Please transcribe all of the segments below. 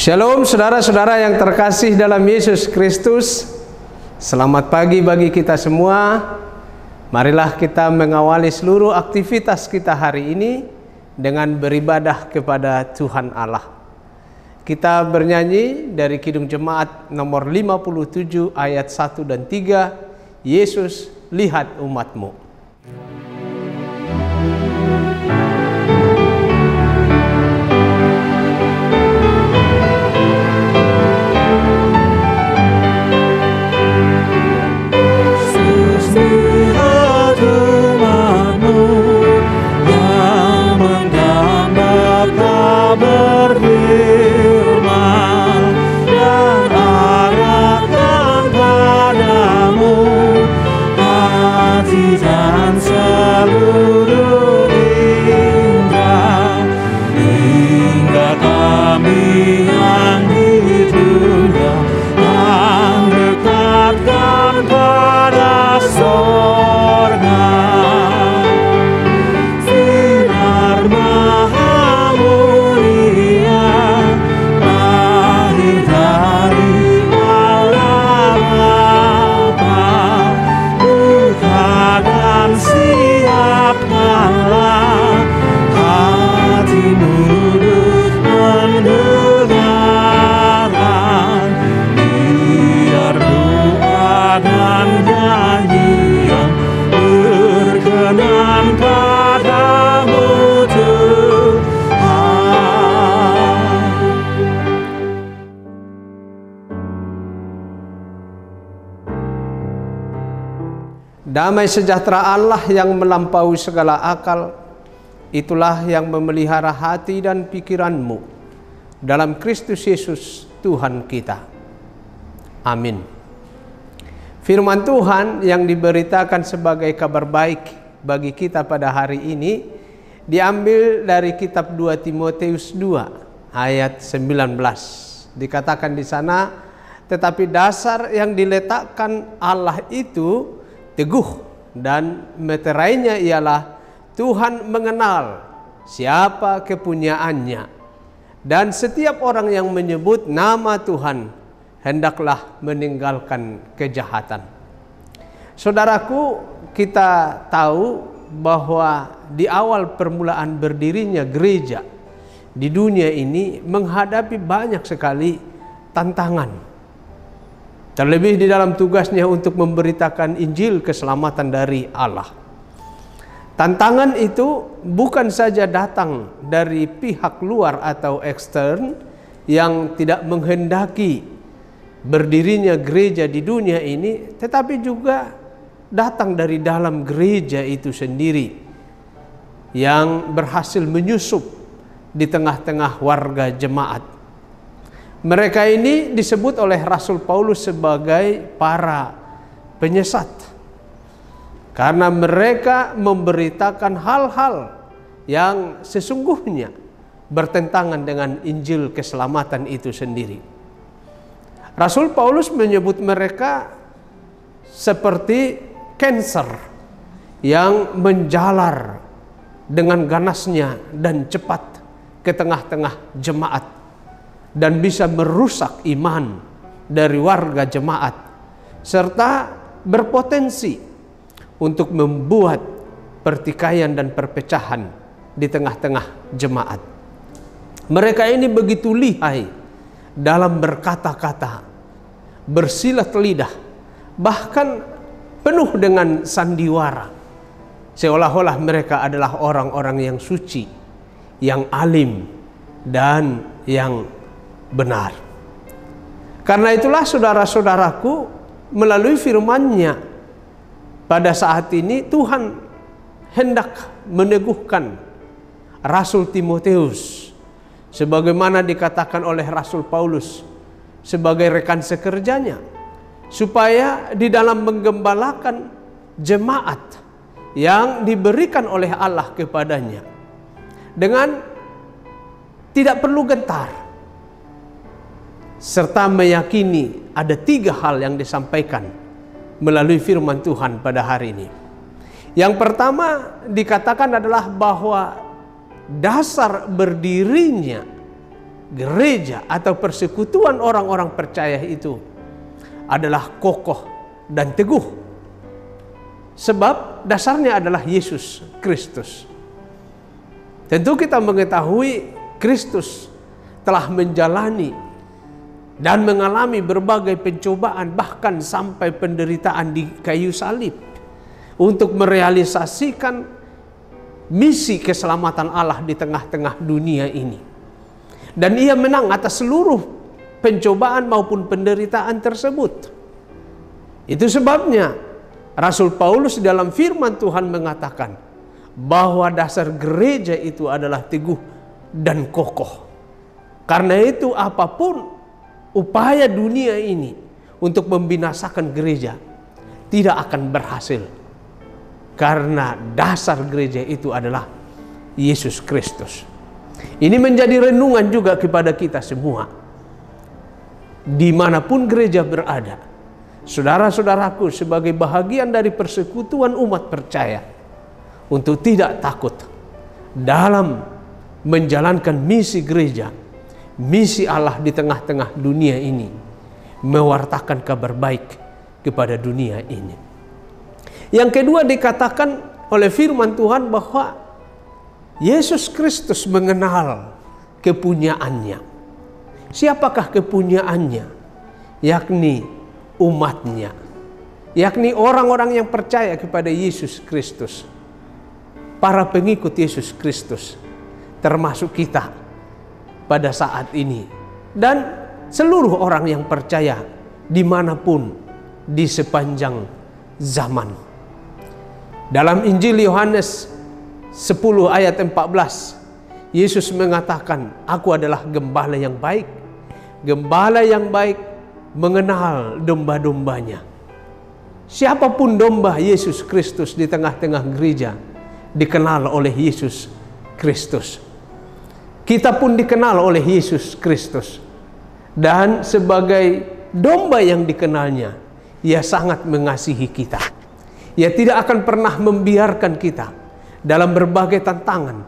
Shalom saudara-saudara yang terkasih dalam Yesus Kristus. Selamat pagi bagi kita semua. Marilah kita mengawali seluruh aktivitas kita hari ini dengan beribadah kepada Tuhan Allah. Kita bernyanyi dari Kidung Jemaat nomor 57 ayat 1 dan 3. Yesus, lihat umat-Mu. Damai sejahtera Allah yang melampaui segala akal, itulah yang memelihara hati dan pikiranmu dalam Kristus Yesus Tuhan kita. Amin. Firman Tuhan yang diberitakan sebagai kabar baik bagi kita pada hari ini diambil dari kitab 2 Timotius 2 ayat 19. Dikatakan di sana, tetapi dasar yang diletakkan Allah itu teguh, dan meterainya ialah Tuhan mengenal siapa kepunyaannya, dan setiap orang yang menyebut nama Tuhan hendaklah meninggalkan kejahatan. Saudaraku, kita tahu bahwa di awal permulaan berdirinya gereja di dunia ini menghadapi banyak sekali tantangan. Terlebih di dalam tugasnya untuk memberitakan Injil keselamatan dari Allah. Tantangan itu bukan saja datang dari pihak luar atau ekstern yang tidak menghendaki berdirinya gereja di dunia ini, tetapi juga datang dari dalam gereja itu sendiri yang berhasil menyusup di tengah-tengah warga jemaat. Mereka ini disebut oleh Rasul Paulus sebagai para penyesat, karena mereka memberitakan hal-hal yang sesungguhnya bertentangan dengan Injil keselamatan itu sendiri. Rasul Paulus menyebut mereka seperti kanker yang menjalar dengan ganasnya dan cepat ke tengah-tengah jemaat, dan bisa merusak iman dari warga jemaat, serta berpotensi untuk membuat pertikaian dan perpecahan di tengah-tengah jemaat. Mereka ini begitu lihai dalam berkata-kata, bersilat lidah, bahkan penuh dengan sandiwara, seolah-olah mereka adalah orang-orang yang suci, yang alim, dan yang benar. Karena itulah saudara-saudaraku, melalui firman-Nya pada saat ini Tuhan hendak meneguhkan Rasul Timotius, sebagaimana dikatakan oleh Rasul Paulus sebagai rekan sekerjanya, supaya di dalam menggembalakan jemaat yang diberikan oleh Allah kepadanya dengan tidak perlu gentar, serta meyakini ada 3 hal yang disampaikan melalui firman Tuhan pada hari ini. Yang pertama dikatakan adalah bahwa dasar berdirinya gereja atau persekutuan orang-orang percaya itu adalah kokoh dan teguh. Sebab dasarnya adalah Yesus Kristus. Tentu kita mengetahui Kristus telah menjalani dan mengalami berbagai pencobaan, bahkan sampai penderitaan di kayu salib, untuk merealisasikan misi keselamatan Allah di tengah-tengah dunia ini. Dan ia menang atas seluruh pencobaan maupun penderitaan tersebut. Itu sebabnya Rasul Paulus dalam firman Tuhan mengatakan bahwa dasar gereja itu adalah teguh dan kokoh. Karena itu apapun upaya dunia ini untuk membinasakan gereja tidak akan berhasil. Karena dasar gereja itu adalah Yesus Kristus. Ini menjadi renungan juga kepada kita semua. Dimanapun gereja berada, saudara-saudaraku sebagai bahagian dari persekutuan umat percaya, untuk tidak takut dalam menjalankan misi gereja, misi Allah di tengah-tengah dunia ini, mewartakan kabar baik kepada dunia ini. Yang kedua dikatakan oleh firman Tuhan bahwa Yesus Kristus mengenal kepunyaannya. Siapakah kepunyaannya? Yakni umatnya, yakni orang-orang yang percaya kepada Yesus Kristus, para pengikut Yesus Kristus, termasuk kita pada saat ini, dan seluruh orang yang percaya dimanapun di sepanjang zaman. Dalam Injil Yohanes 10 ayat 14, Yesus mengatakan, "Aku adalah gembala yang baik. Gembala yang baik mengenal domba-dombanya." Siapapun domba Yesus Kristus di tengah-tengah gereja dikenal oleh Yesus Kristus. Kita pun dikenal oleh Yesus Kristus. Dan sebagai domba yang dikenalnya, Ia sangat mengasihi kita. Ia tidak akan pernah membiarkan kita dalam berbagai tantangan,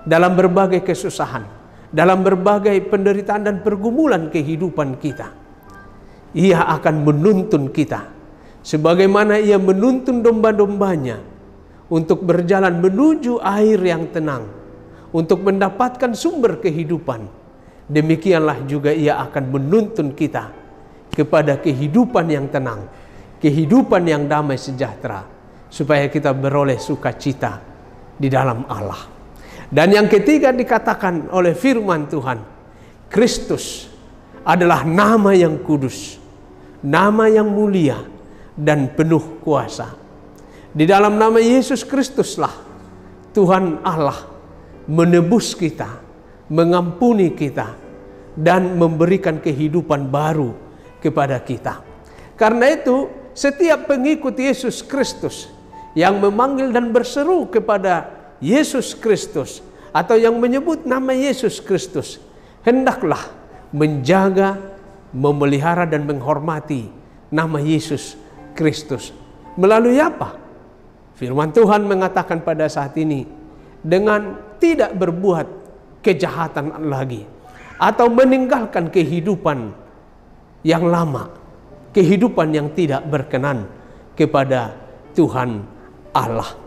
dalam berbagai kesusahan, dalam berbagai penderitaan dan pergumulan kehidupan kita. Ia akan menuntun kita sebagaimana Ia menuntun domba-dombanya untuk berjalan menuju air yang tenang, untuk mendapatkan sumber kehidupan. Demikianlah juga Ia akan menuntun kita kepada kehidupan yang tenang, kehidupan yang damai sejahtera, supaya kita beroleh sukacita di dalam Allah. Dan yang ketiga dikatakan oleh firman Tuhan, Kristus adalah nama yang kudus, nama yang mulia dan penuh kuasa. Di dalam nama Yesus Kristuslah Tuhan Allah menebus kita, mengampuni kita, dan memberikan kehidupan baru kepada kita. Karena itu setiap pengikut Yesus Kristus yang memanggil dan berseru kepada Yesus Kristus atau yang menyebut nama Yesus Kristus, hendaklah menjaga, memelihara dan menghormati nama Yesus Kristus. Melalui apa? Firman Tuhan mengatakan pada saat ini, dengan tidak berbuat kejahatan lagi atau meninggalkan kehidupan yang lama, kehidupan yang tidak berkenan kepada Tuhan Allah.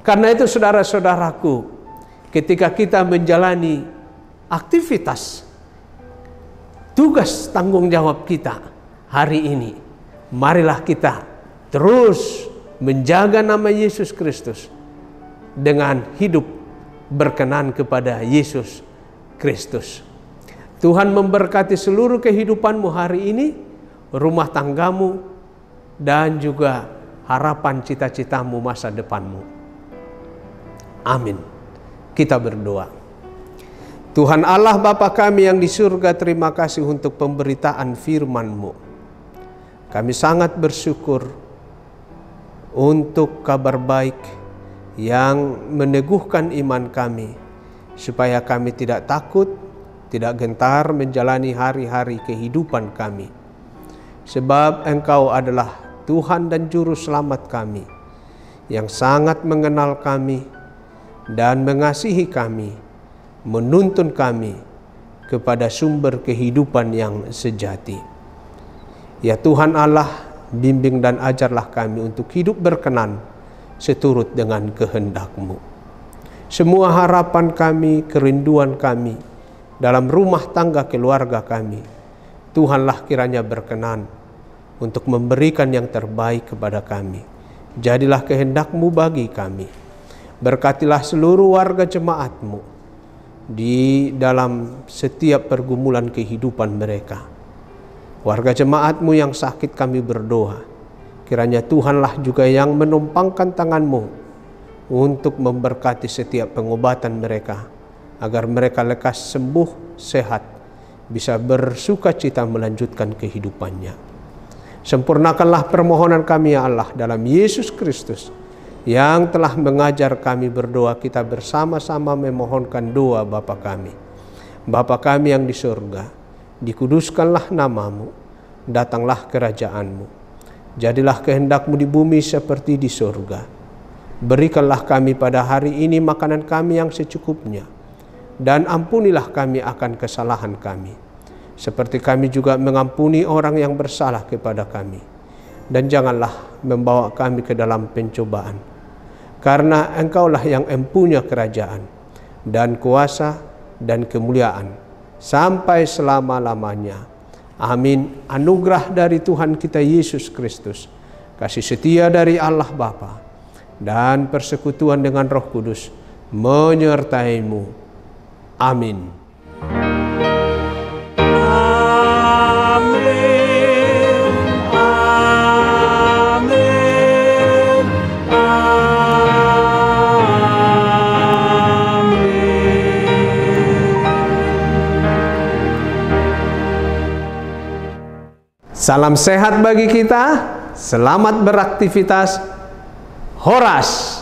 Karena itu saudara-saudaraku, ketika kita menjalani aktivitas tugas tanggung jawab kita hari ini, marilah kita terus menjaga nama Yesus Kristus dengan hidup berkenan kepada Yesus Kristus. Tuhan memberkati seluruh kehidupanmu hari ini, rumah tanggamu, dan juga harapan cita-citamu masa depanmu. Amin. Kita berdoa. Tuhan Allah Bapa kami yang di surga, terima kasih untuk pemberitaan firman-Mu. Kami sangat bersyukur untuk kabar baik yang meneguhkan iman kami, supaya kami tidak takut, tidak gentar menjalani hari-hari kehidupan kami. Sebab Engkau adalah Tuhan dan Juru Selamat kami, yang sangat mengenal kami dan mengasihi kami, menuntun kami kepada sumber kehidupan yang sejati. Ya Tuhan Allah, bimbing dan ajarlah kami untuk hidup berkenan seturut dengan kehendak-Mu. Semua harapan kami, kerinduan kami dalam rumah tangga keluarga kami, Tuhanlah kiranya berkenan untuk memberikan yang terbaik kepada kami. Jadilah kehendak-Mu bagi kami. Berkatilah seluruh warga jemaat-Mu di dalam setiap pergumulan kehidupan mereka. Warga jemaat-Mu yang sakit kami berdoa, kiranya Tuhanlah juga yang menumpangkan tangan-Mu untuk memberkati setiap pengobatan mereka, agar mereka lekas sembuh, sehat, bisa bersuka cita melanjutkan kehidupannya. Sempurnakanlah permohonan kami ya Allah dalam Yesus Kristus, yang telah mengajar kami berdoa. Kita bersama-sama memohonkan doa Bapa kami. Bapa kami yang di surga, dikuduskanlah nama-Mu, datanglah kerajaan-Mu, jadilah kehendak-Mu di bumi seperti di surga. Berikanlah kami pada hari ini makanan kami yang secukupnya, dan ampunilah kami akan kesalahan kami, seperti kami juga mengampuni orang yang bersalah kepada kami. Dan janganlah membawa kami ke dalam pencobaan, karena Engkaulah yang empunya kerajaan dan kuasa dan kemuliaan sampai selama-lamanya. Amin. Anugerah dari Tuhan kita Yesus Kristus, kasih setia dari Allah Bapa, dan persekutuan dengan Roh Kudus menyertai-Mu. Amin. Salam sehat bagi kita, selamat beraktivitas. Horas.